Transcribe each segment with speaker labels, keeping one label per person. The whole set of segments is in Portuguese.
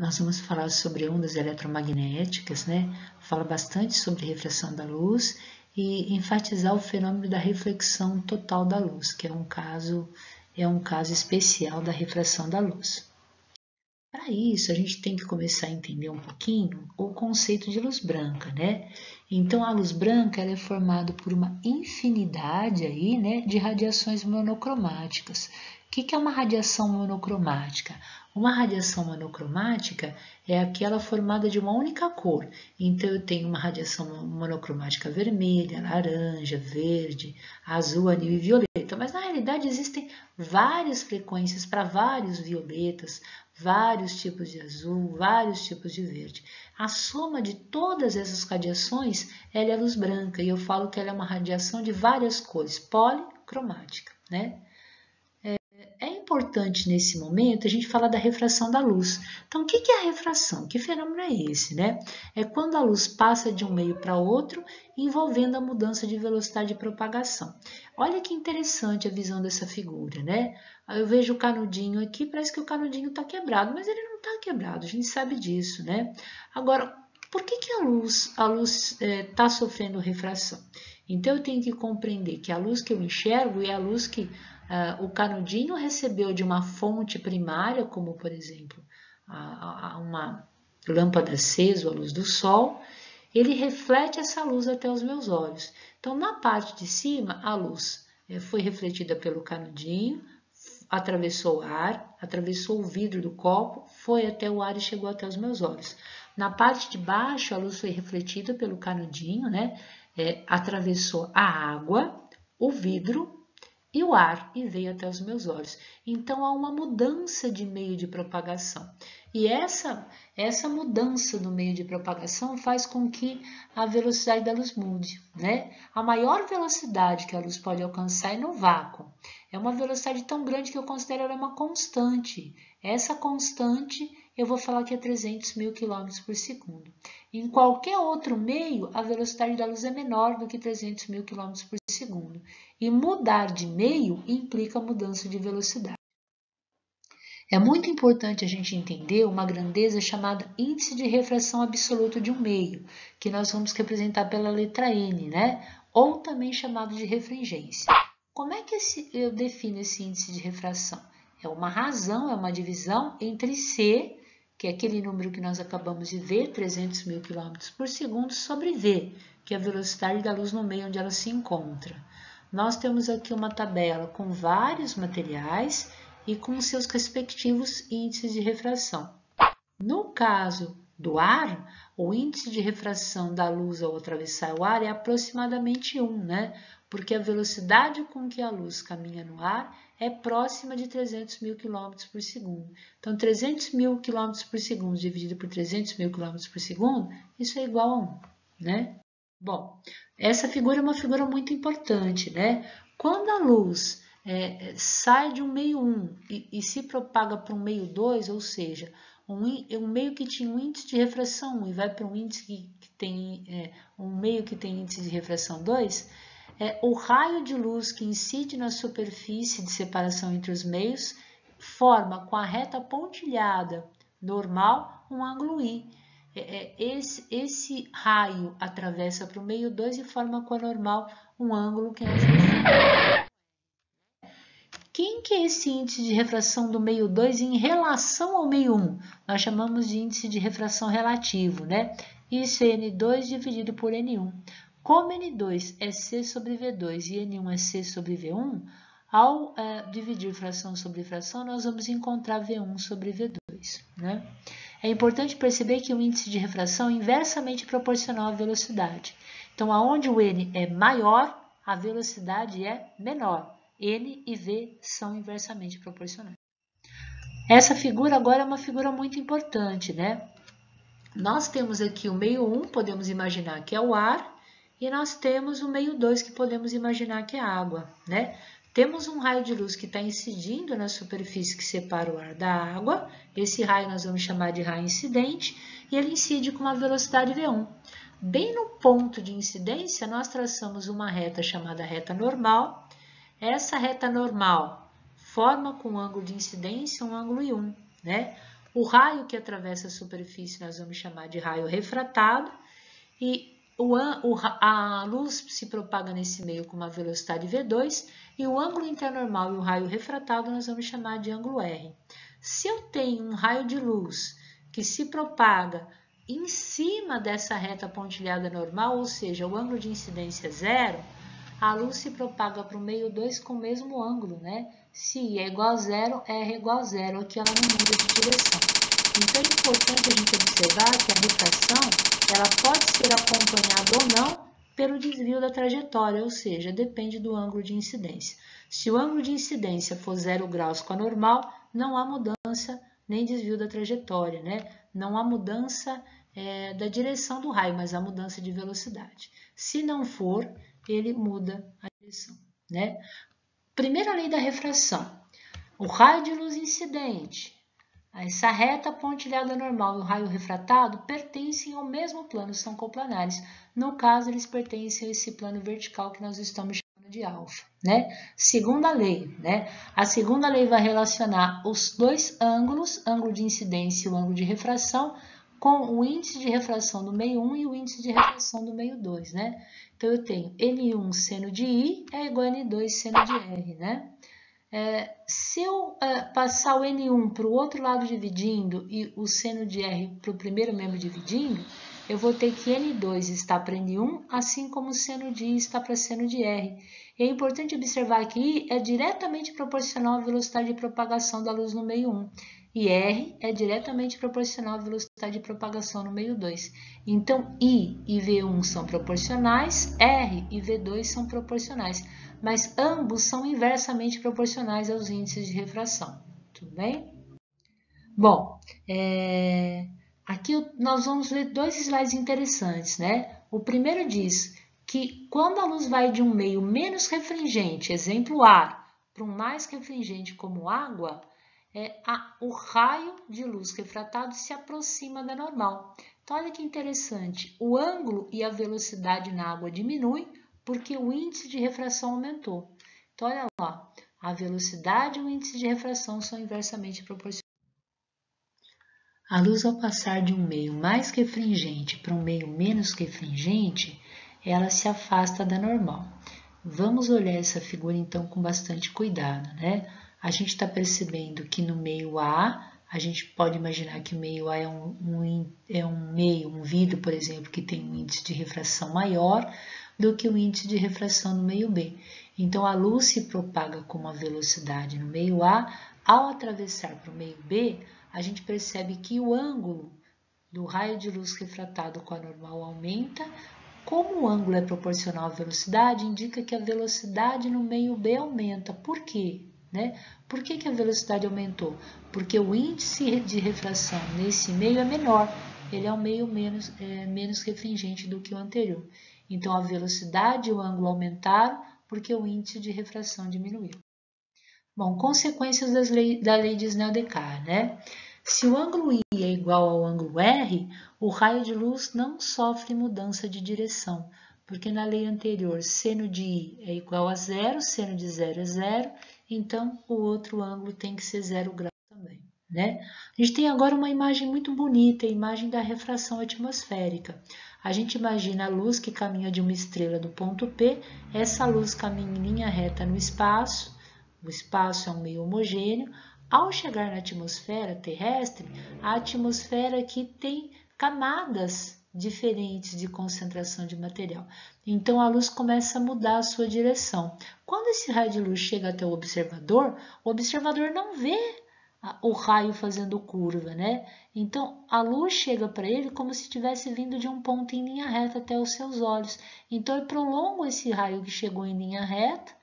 Speaker 1: nós vamos falar sobre ondas eletromagnéticas, né? Fala bastante sobre refração da luz e enfatizar o fenômeno da reflexão total da luz, que é um caso especial da refração da luz. Para isso, a gente tem que começar a entender um pouquinho o conceito de luz branca, né? Então, a luz branca ela é formada por uma infinidade aí, né, de radiações monocromáticas. O que é uma radiação monocromática? Uma radiação monocromática é aquela formada de uma única cor. Então, eu tenho uma radiação monocromática vermelha, laranja, verde, azul, anil e violeta. Mas, na realidade, existem várias frequências para vários violetas, vários tipos de azul, vários tipos de verde. A soma de todas essas radiações ela é a luz branca, e eu falo que ela é uma radiação de várias cores, policromática, né? É importante nesse momento a gente falar da refração da luz. Então, o que é a refração? Que fenômeno é esse, né? É quando a luz passa de um meio para outro, envolvendo a mudança de velocidade de propagação. Olha que interessante a visão dessa figura, né? Eu vejo o canudinho aqui, parece que o canudinho está quebrado, mas ele não está quebrado, a gente sabe disso, né? Agora, por que a luz está sofrendo refração? Então, eu tenho que compreender que a luz que eu enxergo é a luz que o canudinho recebeu de uma fonte primária, como por exemplo uma lâmpada acesa, a luz do sol, ele reflete essa luz até os meus olhos. Então, na parte de cima, a luz foi refletida pelo canudinho, atravessou o ar, atravessou o vidro do copo, foi até o ar e chegou até os meus olhos. Na parte de baixo, a luz foi refletida pelo canudinho, né? Atravessou a água, o vidro e o ar e veio até os meus olhos. Então, há uma mudança de meio de propagação. E essa mudança no meio de propagação faz com que a velocidade da luz mude, né? A maior velocidade que a luz pode alcançar é no vácuo. É uma velocidade tão grande que eu considero ela uma constante. Essa constante eu vou falar que é 300 mil quilômetros por segundo. Em qualquer outro meio, a velocidade da luz é menor do que 300 mil quilômetros por segundo. E mudar de meio implica mudança de velocidade. É muito importante a gente entender uma grandeza chamada índice de refração absoluto de um meio, que nós vamos representar pela letra N, né? Ou também chamado de refringência. Como é que eu defino esse índice de refração? É uma razão, é uma divisão entre C, que é aquele número que nós acabamos de ver, 300 mil quilômetros por segundo, sobre V, que é a velocidade da luz no meio onde ela se encontra. Nós temos aqui uma tabela com vários materiais e com seus respectivos índices de refração. No caso do ar, o índice de refração da luz ao atravessar o ar é aproximadamente 1, né? Porque a velocidade com que a luz caminha no ar é próxima de 300 mil quilômetros por segundo. Então, 300 mil quilômetros por segundo dividido por 300 mil quilômetros por segundo, isso é igual a 1, né? Bom, essa figura é uma figura muito importante, né? Quando a luz sai de um meio 1 e se propaga para um meio 2, ou seja, um meio que tinha um índice de refração 1 e vai para um índice que tem um meio que tem índice de refração 2, o raio de luz que incide na superfície de separação entre os meios forma com a reta pontilhada normal um ângulo I. Esse raio atravessa para o meio 2 e forma com a normal um ângulo que nós chamamos. Quem que é esse índice de refração do meio 2 em relação ao meio 1? Nós chamamos de índice de refração relativo, né? Isso é N2 dividido por N1. Como N2 é C sobre V2 e N1 é C sobre V1, ao dividir fração sobre fração, nós vamos encontrar V1 sobre V2, né? É importante perceber que o índice de refração é inversamente proporcional à velocidade. Então, aonde o N é maior, a velocidade é menor. N e V são inversamente proporcionais. Essa figura agora é uma figura muito importante, né? Nós temos aqui o meio 1, podemos imaginar que é o ar, e nós temos o meio 2, que podemos imaginar que é a água, né? Temos um raio de luz que está incidindo na superfície que separa o ar da água. Esse raio nós vamos chamar de raio incidente e ele incide com uma velocidade V1. Bem no ponto de incidência, nós traçamos uma reta chamada reta normal. Essa reta normal forma com o ângulo de incidência um ângulo I1, né? O raio que atravessa a superfície nós vamos chamar de raio refratado e a luz se propaga nesse meio com uma velocidade V2 e o ângulo internormal e o raio refratado nós vamos chamar de ângulo R. Se eu tenho um raio de luz que se propaga em cima dessa reta pontilhada normal, ou seja, o ângulo de incidência é zero, a luz se propaga para o meio 2 com o mesmo ângulo, né? Se I é igual a zero, R é igual a zero, aqui ela não muda de direção. Então é importante a gente observar que a refração ela pode ser acompanhada ou não pelo desvio da trajetória, ou seja, depende do ângulo de incidência. Se o ângulo de incidência for 0 graus com a normal, não há mudança nem desvio da trajetória, né? Não há mudança da direção do raio, mas há mudança de velocidade. Se não for, ele muda a direção, né? Primeira lei da refração. O raio de luz incidente, essa reta pontilhada normal e o raio refratado pertencem ao mesmo plano, são coplanares. No caso, eles pertencem a esse plano vertical que nós estamos chamando de alfa, né? Segunda lei, né? A segunda lei vai relacionar os dois ângulos, ângulo de incidência e o ângulo de refração, com o índice de refração do meio 1 e o índice de refração do meio 2, né? Então, eu tenho N1 seno de I é igual a N2 seno de R, né? Se eu passar o N1 para o outro lado dividindo e o seno de R para o primeiro membro dividindo, eu vou ter que N2 está para N1, assim como o seno de I está para seno de R. E é importante observar que I é diretamente proporcional à velocidade de propagação da luz no meio 1. E R é diretamente proporcional à velocidade de propagação no meio 2. Então, I e V1 são proporcionais, R e V2 são proporcionais, mas ambos são inversamente proporcionais aos índices de refração. Tudo bem? Bom, aqui nós vamos ver dois slides interessantes, né? O primeiro diz que quando a luz vai de um meio menos refringente, exemplo ar, para um mais refringente como água, o raio de luz refratado se aproxima da normal. Então, olha que interessante, o ângulo e a velocidade na água diminuem porque o índice de refração aumentou. Então, olha lá, a velocidade e o índice de refração são inversamente proporcionais. A luz, ao passar de um meio mais refringente para um meio menos refringente, ela se afasta da normal. Vamos olhar essa figura, então, com bastante cuidado, né? A gente está percebendo que no meio A, a gente pode imaginar que o meio A é um vidro, por exemplo, que tem um índice de refração maior do que o índice de refração no meio B. Então, a luz se propaga com uma velocidade no meio A, ao atravessar para o meio B, a gente percebe que o ângulo do raio de luz refratado com a normal aumenta. Como o ângulo é proporcional à velocidade, indica que a velocidade no meio B aumenta. Por quê? Por que a velocidade aumentou? Porque o índice de refração nesse meio é menor, ele é um meio menos refringente do que o anterior. Então, a velocidade e o ângulo aumentaram porque o índice de refração diminuiu. Bom, consequências da lei de Snell-Descartes, né? Se o ângulo I é igual ao ângulo R, o raio de luz não sofre mudança de direção, porque na lei anterior, seno de I é igual a zero, seno de zero é zero, então o outro ângulo tem que ser 0 graus também, né? A gente tem agora uma imagem muito bonita, a imagem da refração atmosférica. A gente imagina a luz que caminha de uma estrela do ponto P, essa luz caminha em linha reta no espaço, o espaço é um meio homogêneo. Ao chegar na atmosfera terrestre, a atmosfera aqui tem camadas diferentes de concentração de material. Então, a luz começa a mudar a sua direção. Quando esse raio de luz chega até o observador não vê o raio fazendo curva, né? Então, a luz chega para ele como se tivesse vindo de um ponto em linha reta até os seus olhos. Então, eu prolongo esse raio que chegou em linha reta,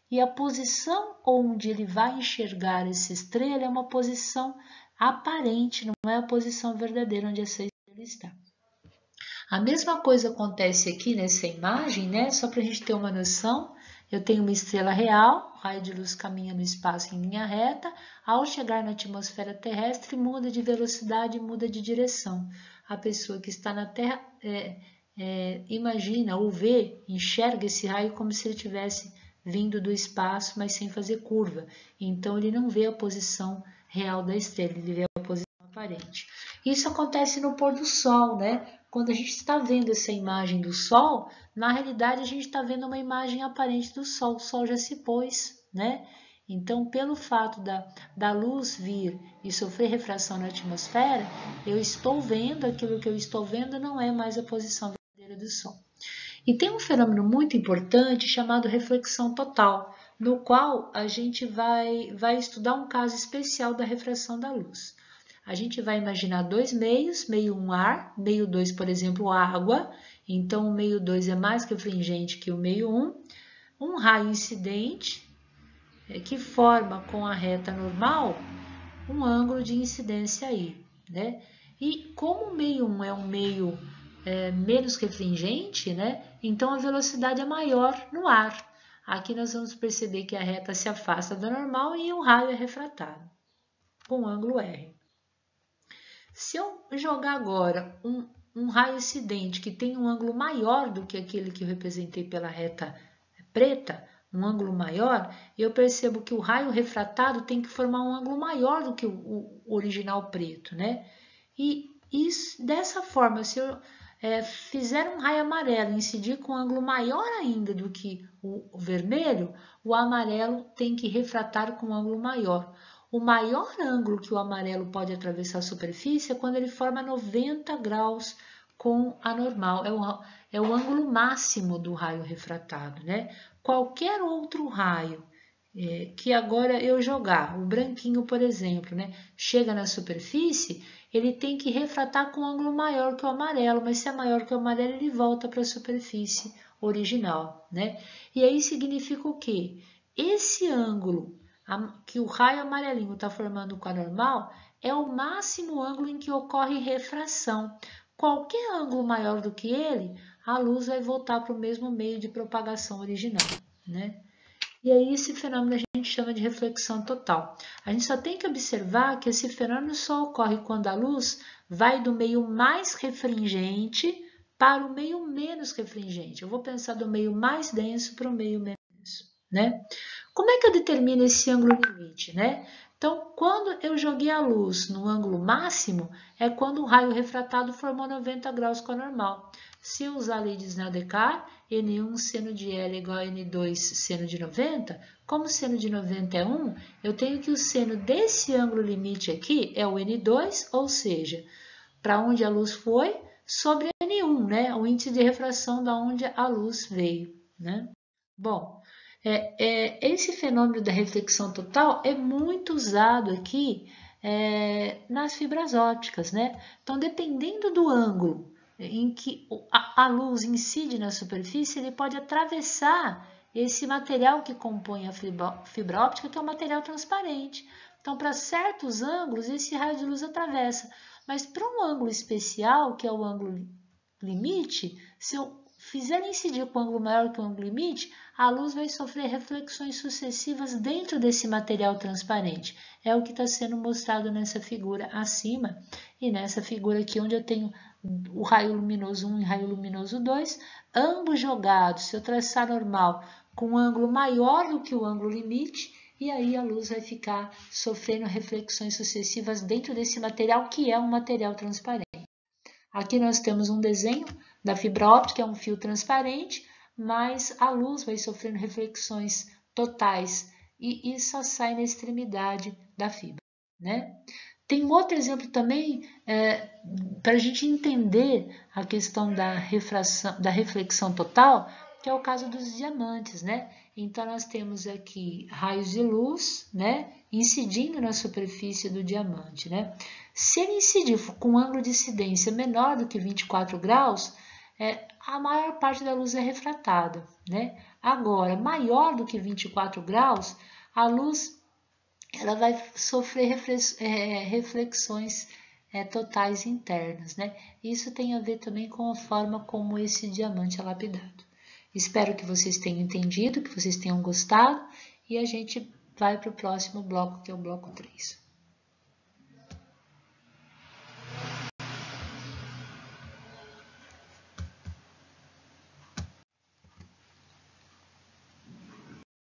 Speaker 1: e a posição onde ele vai enxergar essa estrela é uma posição aparente, não é a posição verdadeira onde essa estrela está. A mesma coisa acontece aqui nessa imagem, né? Só para a gente ter uma noção, eu tenho uma estrela real, o raio de luz caminha no espaço em linha reta, ao chegar na atmosfera terrestre muda de velocidade, muda de direção. A pessoa que está na Terra imagina ou vê, enxerga esse raio como se ele tivesse vindo do espaço, mas sem fazer curva. Então, ele não vê a posição real da estrela, ele vê a posição transparente. Isso acontece no pôr do sol, né? Quando a gente está vendo essa imagem do sol, na realidade a gente está vendo uma imagem aparente do sol, o sol já se pôs, né? Então, pelo fato da luz vir e sofrer refração na atmosfera, eu estou vendo aquilo que eu estou vendo, não é mais a posição verdadeira do sol. E tem um fenômeno muito importante chamado reflexão total, no qual a gente vai estudar um caso especial da refração da luz. A gente vai imaginar dois meios, meio 1 ar, meio 2, por exemplo, água. Então, o meio 2 é mais refringente que o meio 1. Um raio incidente, que forma com a reta normal um ângulo de incidência aí, né? E como o meio 1 é um meio menos refringente, né? Então a velocidade é maior no ar. Aqui nós vamos perceber que a reta se afasta da normal e o raio é refratado com ângulo R. Se eu jogar agora um raio incidente que tem um ângulo maior do que aquele que eu representei pela reta preta, um ângulo maior, eu percebo que o raio refratado tem que formar um ângulo maior do que o original preto, né? E isso, dessa forma, se eu fizer um raio amarelo e incidir com um ângulo maior ainda do que o vermelho, o amarelo tem que refratar com um ângulo maior. O maior ângulo que o amarelo pode atravessar a superfície é quando ele forma 90 graus com a normal. É o ângulo máximo do raio refratado, né? Qualquer outro raio que agora eu jogar, o branquinho, por exemplo, né, chega na superfície, ele tem que refratar com um ângulo maior que o amarelo, mas se é maior que o amarelo, ele volta para a superfície original, né? E aí significa o quê? Esse ângulo que o raio amarelinho está formando com a normal é o máximo ângulo em que ocorre refração. Qualquer ângulo maior do que ele, a luz vai voltar para o mesmo meio de propagação original, né? E aí esse fenômeno a gente chama de reflexão total. A gente só tem que observar que esse fenômeno só ocorre quando a luz vai do meio mais refringente para o meio menos refringente. Eu vou pensar do meio mais denso para o meio menos denso, né? Como é que eu determino esse ângulo limite, né? Então, quando eu joguei a luz no ângulo máximo, é quando o raio refratado formou 90 graus com a normal. Se eu usar a lei de Snell-Descartes, N1 seno de L é igual a N2 seno de 90, como seno de 90 é 1, eu tenho que o seno desse ângulo limite aqui é o N2, ou seja, para onde a luz foi, sobre N1, né? O índice de refração da onde a luz veio, né? Bom, esse fenômeno da reflexão total é muito usado aqui nas fibras ópticas, né? Então, dependendo do ângulo em que a luz incide na superfície, ele pode atravessar esse material que compõe a fibra óptica, que é um material transparente. Então, para certos ângulos, esse raio de luz atravessa. Mas para um ângulo especial, que é o ângulo limite, se eu fizer incidir com um ângulo maior que o ângulo limite, a luz vai sofrer reflexões sucessivas dentro desse material transparente. É o que está sendo mostrado nessa figura acima e nessa figura aqui, onde eu tenho o raio luminoso 1 e raio luminoso 2, ambos jogados, se eu traçar normal, com um ângulo maior do que o ângulo limite, e aí a luz vai ficar sofrendo reflexões sucessivas dentro desse material, que é um material transparente. Aqui nós temos um desenho da fibra óptica, é um fio transparente, mas a luz vai sofrendo reflexões totais e só sai na extremidade da fibra, né? Tem um outro exemplo também para a gente entender a questão da reflexão total, que é o caso dos diamantes, né? Então, nós temos aqui raios de luz, né, incidindo na superfície do diamante, né? Se ele incidir com um ângulo de incidência menor do que 24 graus, a maior parte da luz é refratada, né? Agora, maior do que 24 graus, a luz ela vai sofrer reflexões totais internas, né? Isso tem a ver também com a forma como esse diamante é lapidado. Espero que vocês tenham entendido, que vocês tenham gostado, e a gente vai para o próximo bloco, que é o bloco 3.